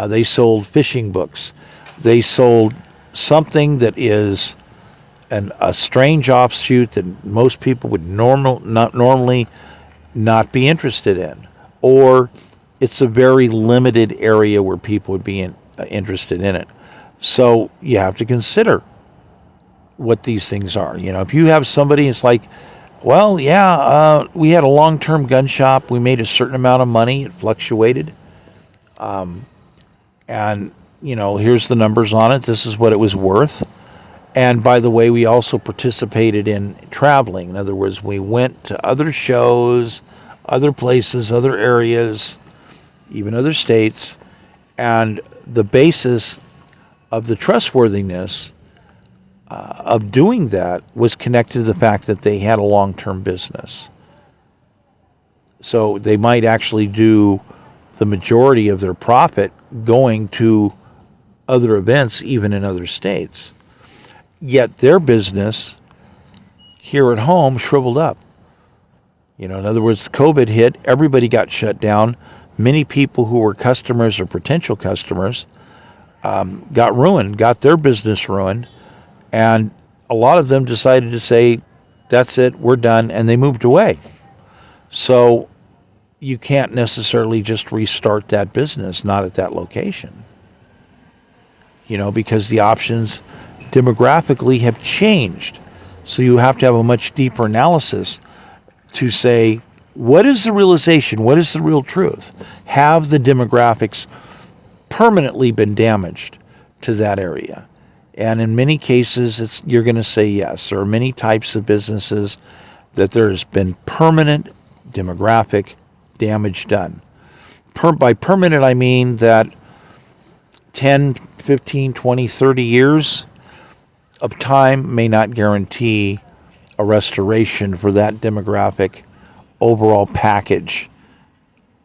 They sold fishing books. They sold something that is a strange offshoot that most people would normally not be interested in, or it's a very limited area where people would be interested in it. So you have to consider what these things are. You know, if you have somebody, it's like, well, yeah, we had a long-term gun shop. We made a certain amount of money. It fluctuated. And, you know, here's the numbers on it. This is what it was worth. And by the way, we also participated in traveling. In other words, we went to other shows, other places, other areas, even other states. And the basis of the trustworthiness of doing that was connected to the fact that they had a long-term business. So they might actually do the majority of their profit going to other events, even in other states. Yet their business here at home shriveled up. You know, in other words, COVID hit, everybody got shut down. Many people who were customers or potential customers got ruined, got their business ruined. And a lot of them decided to say, that's it, we're done, and they moved away. So you can't necessarily just restart that business, not at that location. You know, because the options demographically have changed. So you have to have a much deeper analysis to say, what is the realization? What is the real truth? Have the demographics permanently been damaged to that area? And in many cases, you're going to say yes. There are many types of businesses that there's been permanent demographic damage done. By permanent, I mean that 10, 15, 20, 30 years of time may not guarantee a restoration for that demographic overall package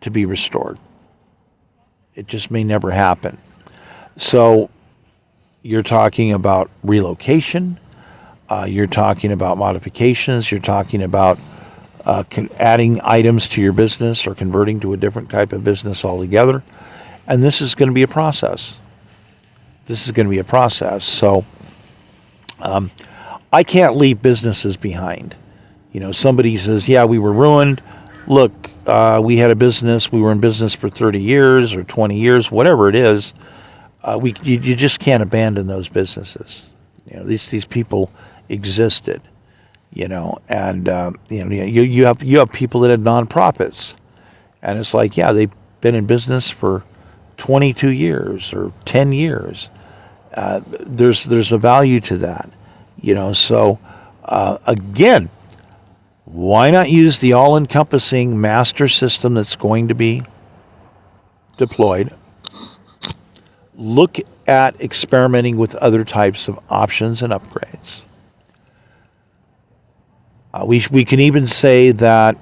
to be restored. It just may never happen. So you're talking about relocation, you're talking about modifications, you're talking about adding items to your business or converting to a different type of business altogether. And this is going to be a process. This is going to be a process. So I can't leave businesses behind. You know, somebody says, yeah, we were ruined. Look, we had a business. We were in business for 30 years or 20 years, whatever it is. You just can't abandon those businesses. You know, these people existed. You know, and you have people that had nonprofits, and it's like, yeah, they've been in business for 22 years or 10 years. There's a value to that. You know, so again, why not use the all-encompassing master system that's going to be deployed? Look at experimenting with other types of options and upgrades. We can even say that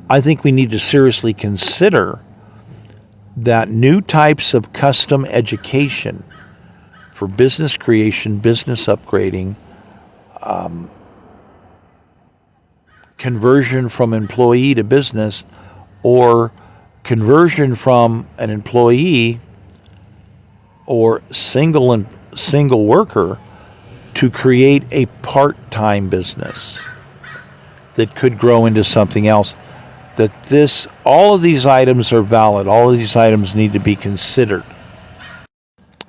I think we need to seriously consider that new types of custom education for business creation, business upgrading, conversion from employee to business, or conversion from an employee or single worker to create a part-time business that could grow into something else. All of these items are valid. All of these items need to be considered.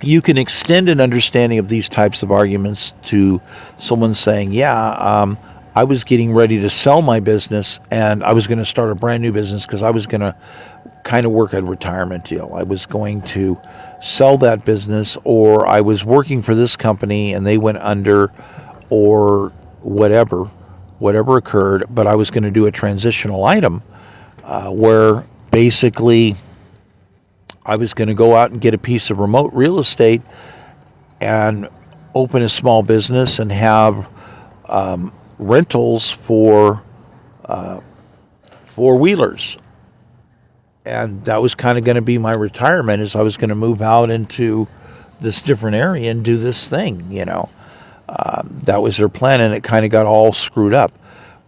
You can extend an understanding of these types of arguments to someone saying, yeah, I was getting ready to sell my business and I was going to start a brand new business because I was going to kind of work a retirement deal. I was going to sell that business, or I was working for this company and they went under, or whatever occurred, but I was going to do a transitional item where basically I was going to go out and get a piece of remote real estate and open a small business and have rentals for four-wheelers. And that was kind of going to be my retirement, is I was going to move out into this different area and do this thing, That was their plan, and it kind of got all screwed up.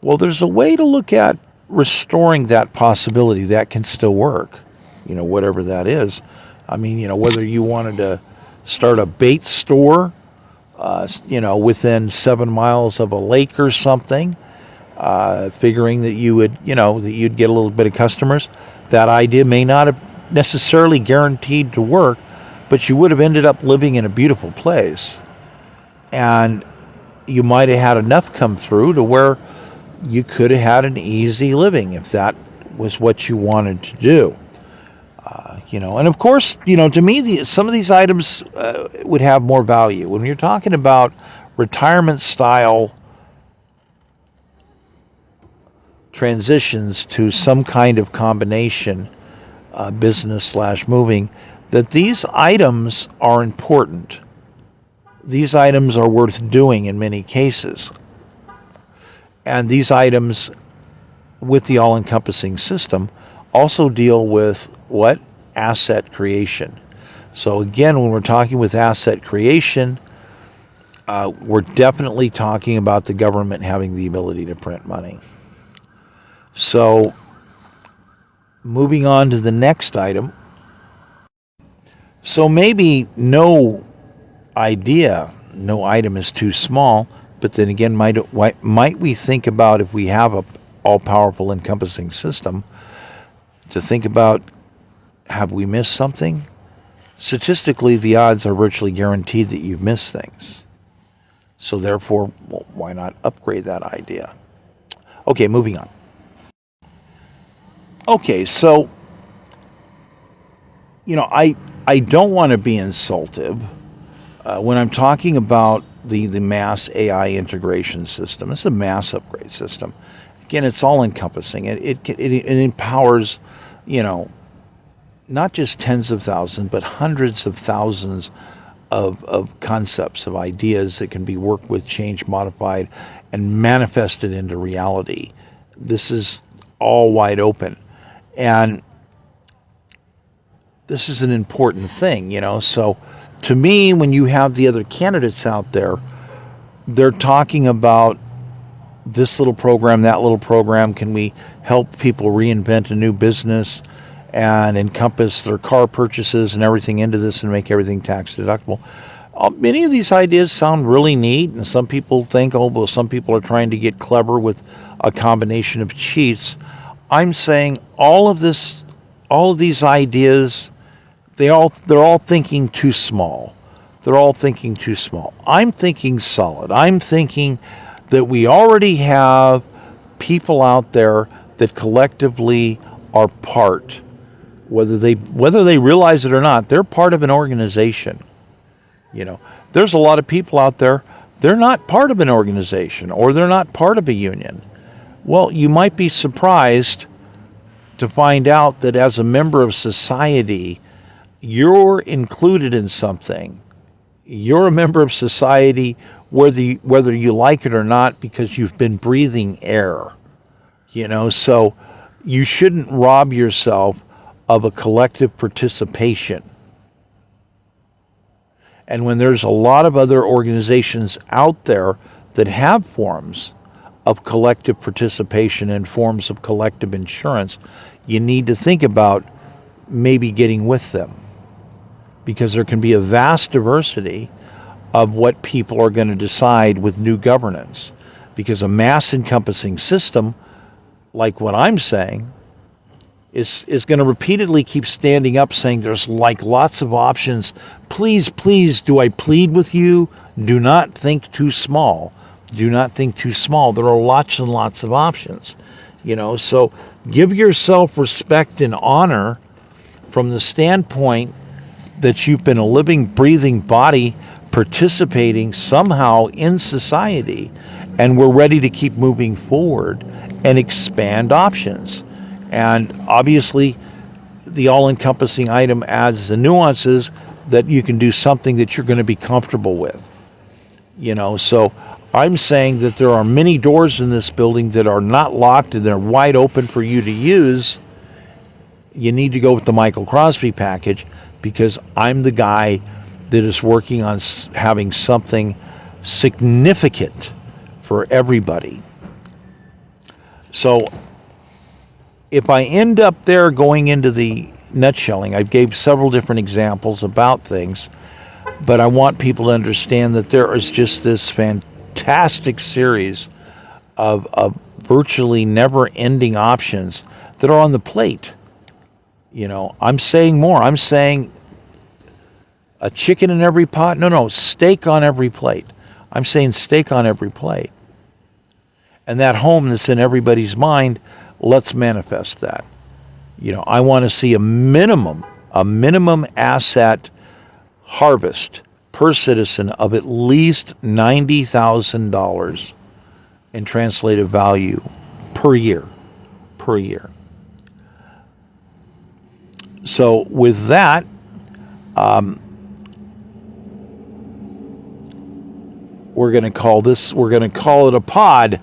Well, there's a way to look at restoring that possibility. That can still work, whatever that is. I mean, whether you wanted to start a bait store, within 7 miles of a lake or something, figuring that you would, that you'd get a little bit of customers. That idea may not have necessarily guaranteed to work, but you would have ended up living in a beautiful place. And you might have had enough come through to where you could have had an easy living if that was what you wanted to do. And of course, to me, some of these items would have more value. When you're talking about retirement style transitions to some kind of combination business / moving, that these items are important. These items are worth doing in many cases. And these items, with the all-encompassing system, also deal with what? Asset creation. So again, when we're talking with asset creation, we're definitely talking about the government having the ability to print money. So moving on to the next item. So maybe no item is too small, but then again, might we think about, if we have a all-powerful encompassing system, to think about, have we missed something? Statistically, the odds are virtually guaranteed that you've missed things. So therefore, why not upgrade that idea? Okay, moving on. Okay, so, I don't want to be insultive when I'm talking about the mass AI integration system. It's a mass upgrade system. Again, it's all encompassing. It empowers, not just tens of thousands, but hundreds of thousands of concepts, of ideas that can be worked with, changed, modified, and manifested into reality. This is all wide open. And this is an important thing, So to me, when you have the other candidates out there, they're talking about this little program, that little program. Can we help people reinvent a new business and encompass their car purchases and everything into this and make everything tax deductible? Many of these ideas sound really neat, and some people think, some people are trying to get clever with a combination of cheats. I'm saying all of these ideas, they're all thinking too small. They're all thinking too small. I'm thinking solid. I'm thinking that we already have people out there that collectively are part, whether they realize it or not, they're part of an organization. There's a lot of people out there, they're not part of an organization, or they're not part of a union. Well, you might be surprised to find out that as a member of society, you're included in something. You're a member of society whether you like it or not, because you've been breathing air. So you shouldn't rob yourself of a collective participation. And when there's a lot of other organizations out there that have forms of collective participation and forms of collective insurance, you need to think about maybe getting with them, because there can be a vast diversity of what people are going to decide with new governance. Because a mass encompassing system, like what I'm saying, is going to repeatedly keep standing up saying there's lots of options. Please, do I plead with you? Do not think too small. Do not think too small. There are lots and lots of options. So give yourself respect and honor from the standpoint that you've been a living, breathing body participating somehow in society, and we're ready to keep moving forward and expand options. And obviously, the all-encompassing item adds the nuances that you can do something that you're going to be comfortable with. So I'm saying that there are many doors in this building that are not locked and they're wide open for you to use. You need to go with the Michael Crosby package, because I'm the guy that is working on having something significant for everybody. So if I end up there going into the nutshelling, I gave several different examples about things, but I want people to understand that there is just this fantastic series of virtually never-ending options that are on the plate. I'm saying more. I'm saying a chicken in every pot. No, steak on every plate. I'm saying steak on every plate. And that home that's in everybody's mind, let's manifest that. I want to see a minimum asset harvest per citizen of at least $90,000 in translative value per year. So with that, we're going to call it a pod.